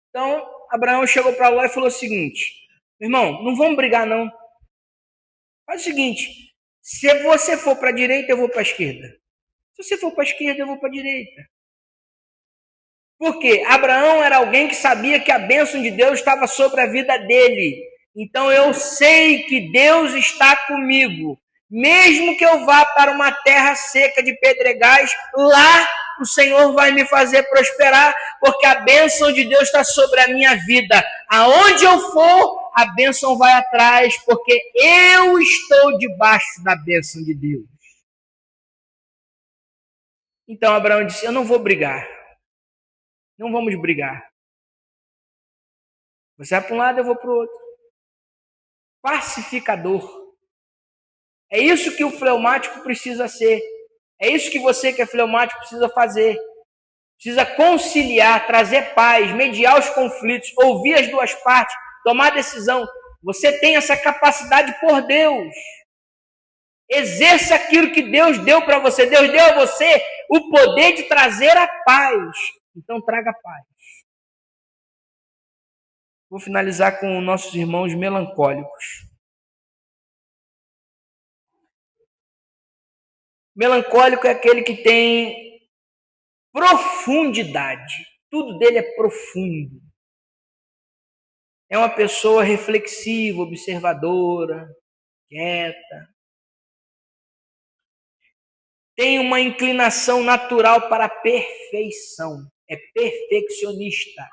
Então, Abraão chegou para Ló e falou o seguinte: irmão, não vamos brigar não. Faz o seguinte, se você for para a direita, eu vou para a esquerda. Se você for para a esquerda, eu vou para a direita. Por quê? Abraão era alguém que sabia que a bênção de Deus estava sobre a vida dele. Então eu sei que Deus está comigo. Mesmo que eu vá para uma terra seca de pedregais, lá o Senhor vai me fazer prosperar, porque a bênção de Deus está sobre a minha vida. Aonde eu for, a bênção vai atrás, porque eu estou debaixo da bênção de Deus. Então Abraão disse: eu não vou brigar. Não vamos brigar. Você vai para um lado, eu vou para o outro. Pacificador. É isso que o fleumático precisa ser. É isso que você que é fleumático precisa fazer. Precisa conciliar, trazer paz, mediar os conflitos, ouvir as duas partes, tomar decisão. Você tem essa capacidade por Deus. Exerça aquilo que Deus deu para você. Deus deu a você o poder de trazer a paz. Então traga paz. Vou finalizar com nossos irmãos melancólicos. Melancólico é aquele que tem profundidade. Tudo dele é profundo. É uma pessoa reflexiva, observadora, quieta. Tem uma inclinação natural para a perfeição. É perfeccionista.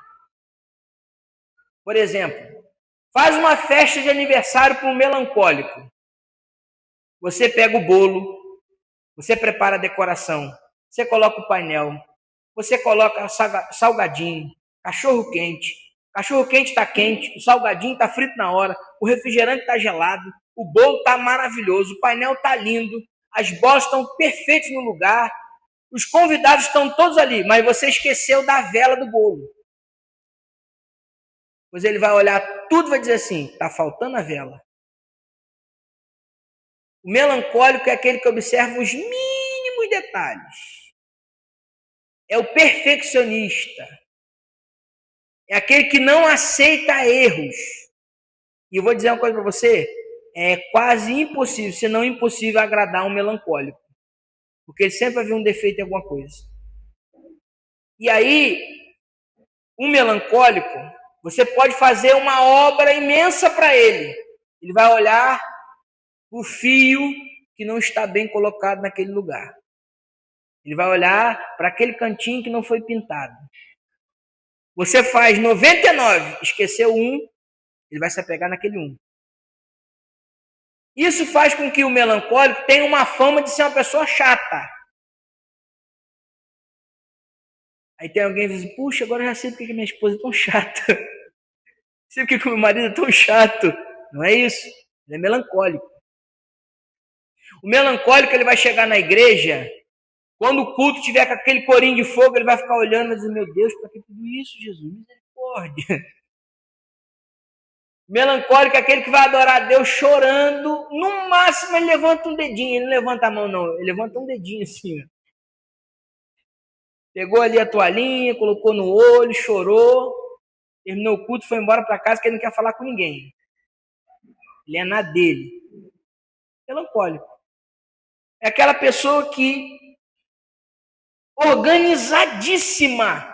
Por exemplo, faz uma festa de aniversário para um melancólico. Você pega o bolo, você prepara a decoração, você coloca o painel, você coloca salgadinho, cachorro quente. O cachorro quente está quente, o salgadinho está frito na hora, o refrigerante está gelado, o bolo está maravilhoso, o painel está lindo, as bolas estão perfeitas no lugar, os convidados estão todos ali, mas você esqueceu da vela do bolo. Pois ele vai olhar tudo e vai dizer assim: está faltando a vela. O melancólico é aquele que observa os mínimos detalhes. É o perfeccionista. É aquele que não aceita erros. E eu vou dizer uma coisa para você: é quase impossível, se não impossível, agradar um melancólico. Porque ele sempre vai ver um defeito em alguma coisa. E aí, um melancólico, você pode fazer uma obra imensa para ele. Ele vai olhar o fio que não está bem colocado naquele lugar. Ele vai olhar para aquele cantinho que não foi pintado. Você faz 99, esqueceu um, ele vai se apegar naquele um. Isso faz com que o melancólico tenha uma fama de ser uma pessoa chata. Aí tem alguém que diz assim, puxa, agora eu já sei porque que minha esposa é tão chata. Sei porque que meu marido é tão chato. Não é isso. Ele é melancólico. O melancólico, ele vai chegar na igreja, quando o culto tiver com aquele corinho de fogo, ele vai ficar olhando e dizer, meu Deus, para que tudo isso, Jesus? Misericórdia. Melancólico é aquele que vai adorar a Deus chorando. No máximo ele levanta um dedinho. Ele não levanta a mão, não. Ele levanta um dedinho assim. Pegou ali a toalhinha, colocou no olho, chorou. Terminou o culto, foi embora para casa, que ele não quer falar com ninguém. Ele é na dele. Melancólico. É aquela pessoa que organizadíssima.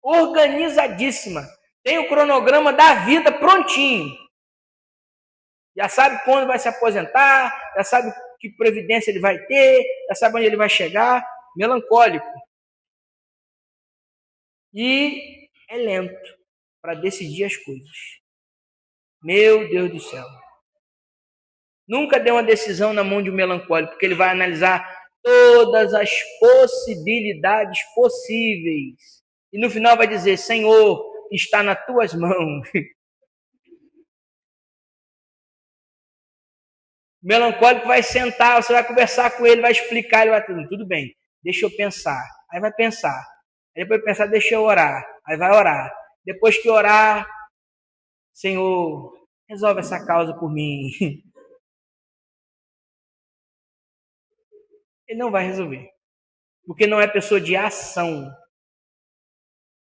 Organizadíssima. Tem o cronograma da vida prontinho. Já sabe quando vai se aposentar, já sabe que previdência ele vai ter, já sabe onde ele vai chegar. Melancólico. E é lento para decidir as coisas. Meu Deus do céu. Nunca dê uma decisão na mão de um melancólico, porque ele vai analisar todas as possibilidades possíveis. E no final vai dizer, Senhor, está nas tuas mãos. O melancólico vai sentar, você vai conversar com ele, vai explicar, ele vai dizer, tudo bem, deixa eu pensar. Aí vai pensar. Aí depois de pensar, deixa eu orar. Aí vai orar. Depois que orar, Senhor, resolve essa causa por mim. Ele não vai resolver. Porque não é pessoa de ação.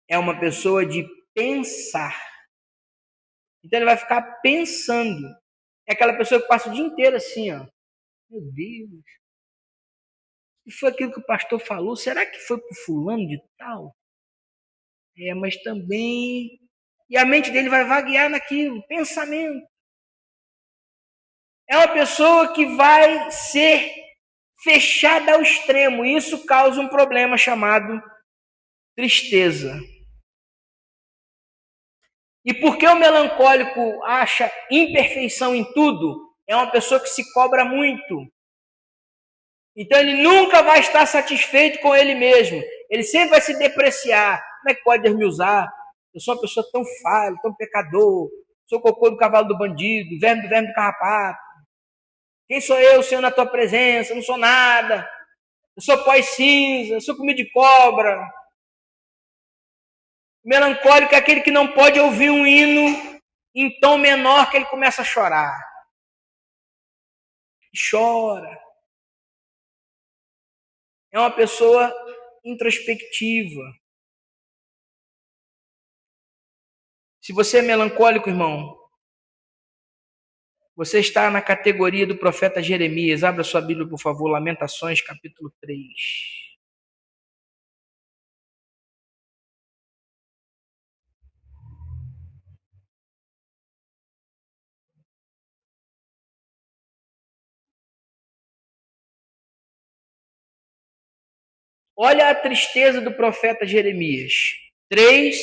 É uma pessoa de pensar. Então ele vai ficar pensando. É aquela pessoa que passa o dia inteiro assim, ó. Meu Deus. E foi aquilo que o pastor falou? Será que foi pro fulano de tal? Mas também... E a mente dele vai vaguear naquilo. Pensamento. É uma pessoa que vai ser fechada ao extremo. E isso causa um problema chamado tristeza. E porque o melancólico acha imperfeição em tudo, é uma pessoa que se cobra muito. Então ele nunca vai estar satisfeito com ele mesmo. Ele sempre vai se depreciar. Como é que pode Deus me usar? Eu sou uma pessoa tão falha, tão pecador. Sou cocô do cavalo do bandido, verme do carrapato. Quem sou eu, Senhor, na tua presença? Eu não sou nada. Eu sou pó e cinza, eu sou comida de cobra. Melancólico é aquele que não pode ouvir um hino em tom menor que ele começa a chorar. Chora. É uma pessoa introspectiva. Se você é melancólico, irmão, você está na categoria do profeta Jeremias. Abra sua Bíblia, por favor, Lamentações, capítulo 3. Olha a tristeza do profeta Jeremias. 3,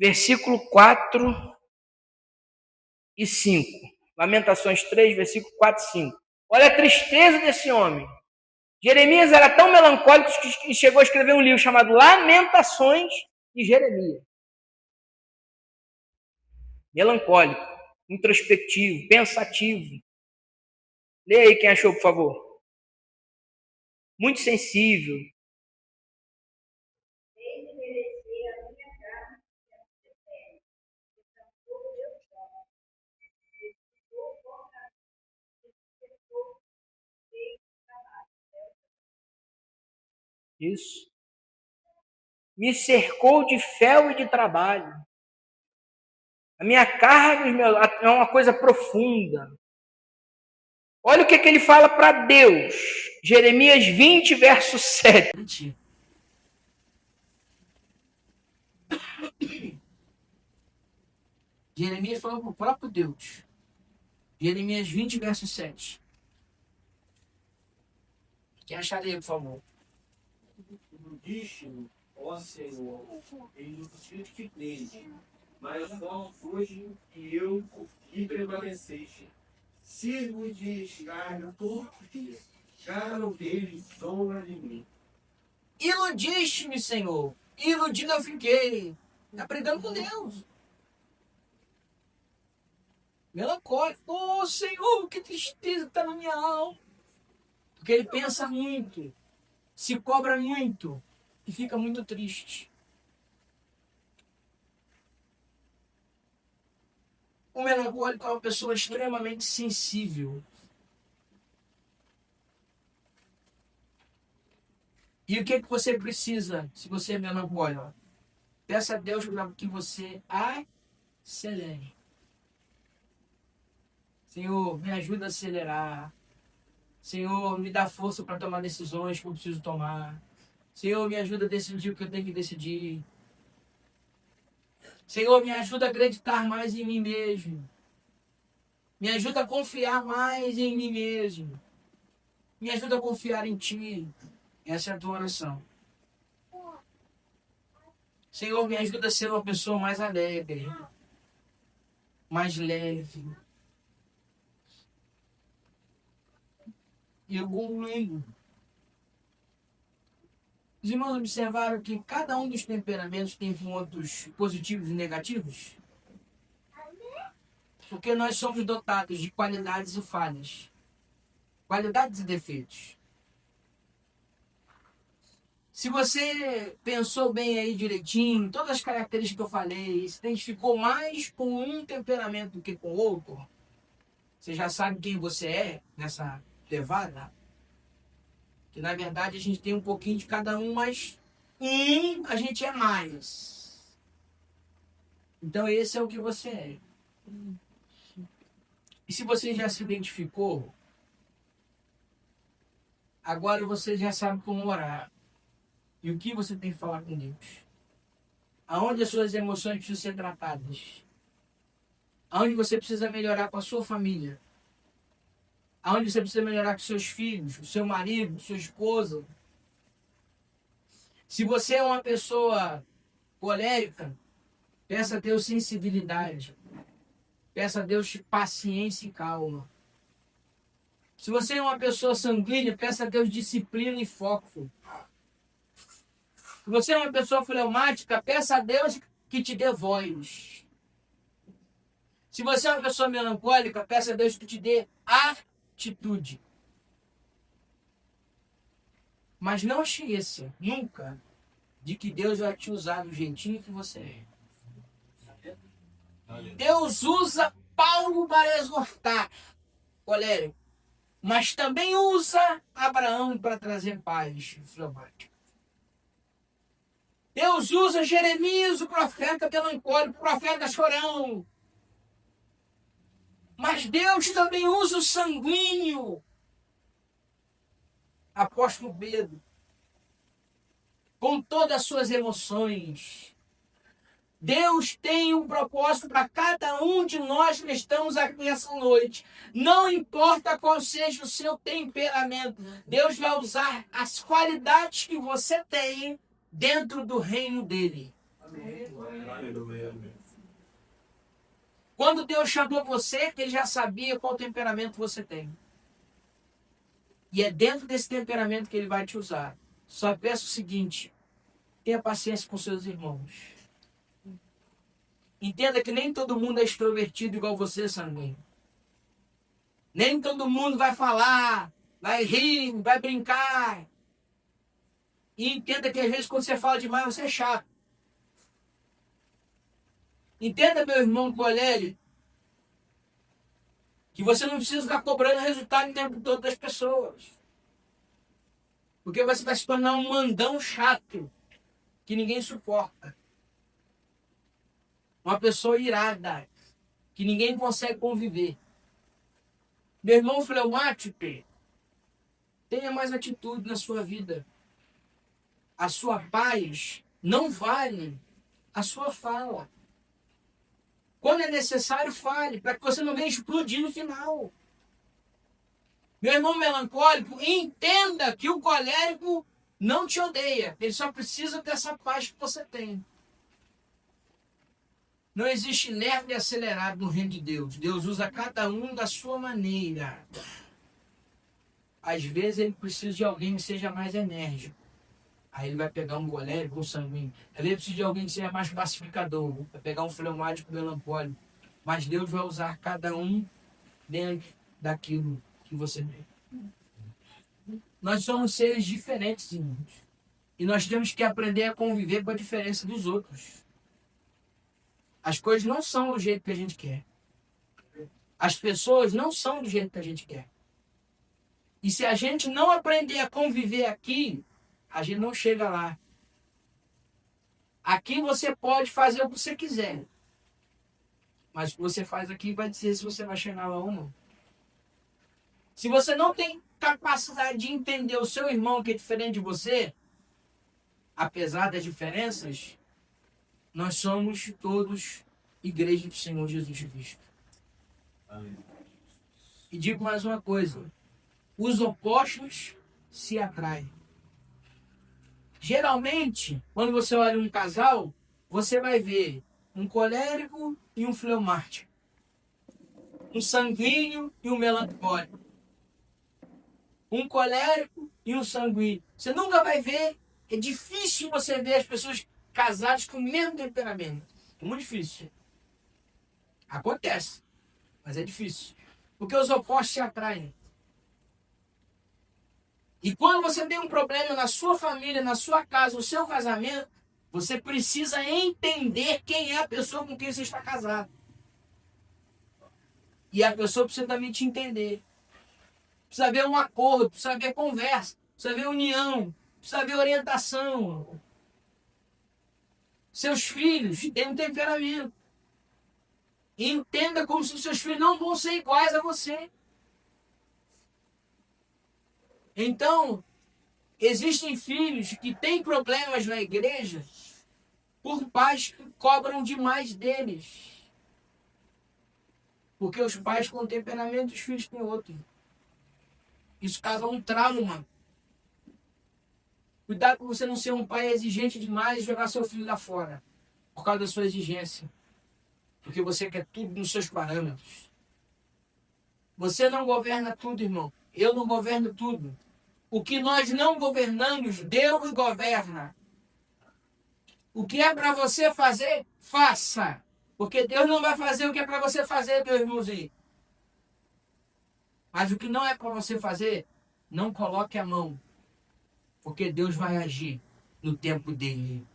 versículo 4 e 5. Lamentações 3, versículo 4 e 5. Olha a tristeza desse homem. Jeremias era tão melancólico que chegou a escrever um livro chamado Lamentações de Jeremias. Melancólico, introspectivo, pensativo. Lê aí quem achou, por favor. Muito sensível. Isso. Me cercou de fel e de trabalho. A minha carne é uma coisa profunda. Olha o que ele fala para Deus. Jeremias 20, verso 7. Jeremias falou para o próprio Deus. Jeremias 20, verso 7. Quem acharia, por favor? Disse, ó Senhor, em no Espírito que crê, mas só foge e eu que prevaleceste. Sirvo de escárnio, porque já não teve sombra de mim. Iludiste-me, Senhor. Iludido eu fiquei. Está brigando com Deus. Melancólico. Oh, Senhor, que tristeza está na minha alma. Porque ele pensa muito, se cobra muito e fica muito triste. O melancólico é uma pessoa extremamente sensível. E o que você precisa, se você é melancólico? Peça a Deus para que você acelere. Senhor, me ajuda a acelerar. Senhor, me dá força para tomar decisões que eu preciso tomar. Senhor, me ajuda a decidir o que eu tenho que decidir. Senhor, me ajuda a acreditar mais em mim mesmo. Me ajuda a confiar mais em mim mesmo. Me ajuda a confiar em Ti. Essa é a tua oração. Senhor, me ajuda a ser uma pessoa mais alegre, mais leve. E eu concluindo. Os irmãos observaram que cada um dos temperamentos tem pontos positivos e negativos? Porque nós somos dotados de qualidades e falhas. Qualidades e defeitos. Se você pensou bem aí direitinho, todas as características que eu falei, se identificou mais com um temperamento do que com o outro, você já sabe quem você é nessa levada? Que na verdade a gente tem um pouquinho de cada um, mas a gente é mais. Então esse é o que você é. E se você já se identificou, agora você já sabe como orar. E o que você tem que falar com Deus? Aonde as suas emoções precisam ser tratadas? Aonde você precisa melhorar com a sua família? Aonde você precisa melhorar com seus filhos, o seu marido, sua esposa? Se você é uma pessoa colérica, peça a Deus sensibilidade. Peça a Deus paciência e calma. Se você é uma pessoa sanguínea, peça a Deus disciplina e foco. Se você é uma pessoa fleumática, peça a Deus que te dê voz. Se você é uma pessoa melancólica, peça a Deus que te dê atitude. Mas não esqueça, nunca, de que Deus vai te usar do jeitinho que você é. Deus usa Paulo para exortar, colérico, mas também usa Abraão para trazer paz fleumática. Deus usa Jeremias, o profeta melancólico, o profeta chorão. Mas Deus também usa o sanguíneo, apóstolo Pedro, com todas as suas emoções. Deus tem um propósito para cada um de nós que estamos aqui nessa noite. Não importa qual seja o seu temperamento, Deus vai usar as qualidades que você tem dentro do reino dele. Amém. Quando Deus chamou você, ele já sabia qual temperamento você tem. E é dentro desse temperamento que ele vai te usar. Só peço o seguinte: tenha paciência com seus irmãos. Entenda que nem todo mundo é extrovertido igual você, sanguíneo. Nem todo mundo vai falar, vai rir, vai brincar. E entenda que às vezes quando você fala demais, você é chato. Entenda, meu irmão colérico, que você não precisa ficar cobrando resultado o tempo todo das pessoas. Porque você vai se tornar um mandão chato, que ninguém suporta. Uma pessoa irada, que ninguém consegue conviver. Meu irmão fleumático, tenha mais atitude na sua vida. A sua paz não vale a sua fala. Quando é necessário, fale, para que você não venha explodir no final. Meu irmão melancólico, entenda que o colérico não te odeia. Ele só precisa dessa paz que você tem. Não existe lerdo e acelerado no reino de Deus. Deus usa cada um da sua maneira. Às vezes ele precisa de alguém que seja mais enérgico. Aí ele vai pegar um colérico, um sanguíneo. Às vezes ele precisa de alguém que seja mais pacificador. Vai pegar um fleumático, melancólico. Mas Deus vai usar cada um dentro daquilo que você tem. Nós somos seres diferentes, irmãos. E nós temos que aprender a conviver com a diferença dos outros. As coisas não são do jeito que a gente quer. As pessoas não são do jeito que a gente quer. E se a gente não aprender a conviver aqui, a gente não chega lá. Aqui você pode fazer o que você quiser. Mas o que você faz aqui vai dizer se você vai chegar lá ou não. Se você não tem capacidade de entender o seu irmão que é diferente de você, apesar das diferenças, nós somos todos igreja do Senhor Jesus Cristo. E digo mais uma coisa. Os opostos se atraem. Geralmente, quando você olha um casal, você vai ver um colérico e um fleumático. Um sanguíneo e um melancólico. Um colérico e um sanguíneo. Você nunca vai ver. É difícil você ver as pessoas casadas com o mesmo temperamento. É muito difícil. Acontece. Mas é difícil. Porque os opostos se atraem. E quando você tem um problema na sua família, na sua casa, no seu casamento, você precisa entender quem é a pessoa com quem você está casado. E a pessoa precisa também te entender. Precisa haver um acordo, precisa haver conversa, precisa haver união, precisa haver orientação. Seus filhos têm um temperamento. Entenda como se os seus filhos não vão ser iguais a você. Então, existem filhos que têm problemas na igreja por pais que cobram demais deles. Porque os pais com temperamento, os filhos têm outro. Isso causa um trauma. Cuidado para você não ser um pai exigente demais e jogar seu filho lá fora. Por causa da sua exigência. Porque você quer tudo nos seus parâmetros. Você não governa tudo, irmão. Eu não governo tudo. O que nós não governamos, Deus governa. O que é para você fazer, faça. Porque Deus não vai fazer o que é para você fazer, meu irmãozinho. Mas o que não é para você fazer, não coloque a mão. Porque Deus vai agir no tempo dele.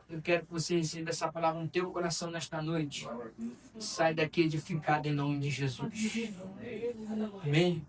Eu quero que você receba essa palavra no teu coração nesta noite. Sai daqui edificado em nome de Jesus. Amém?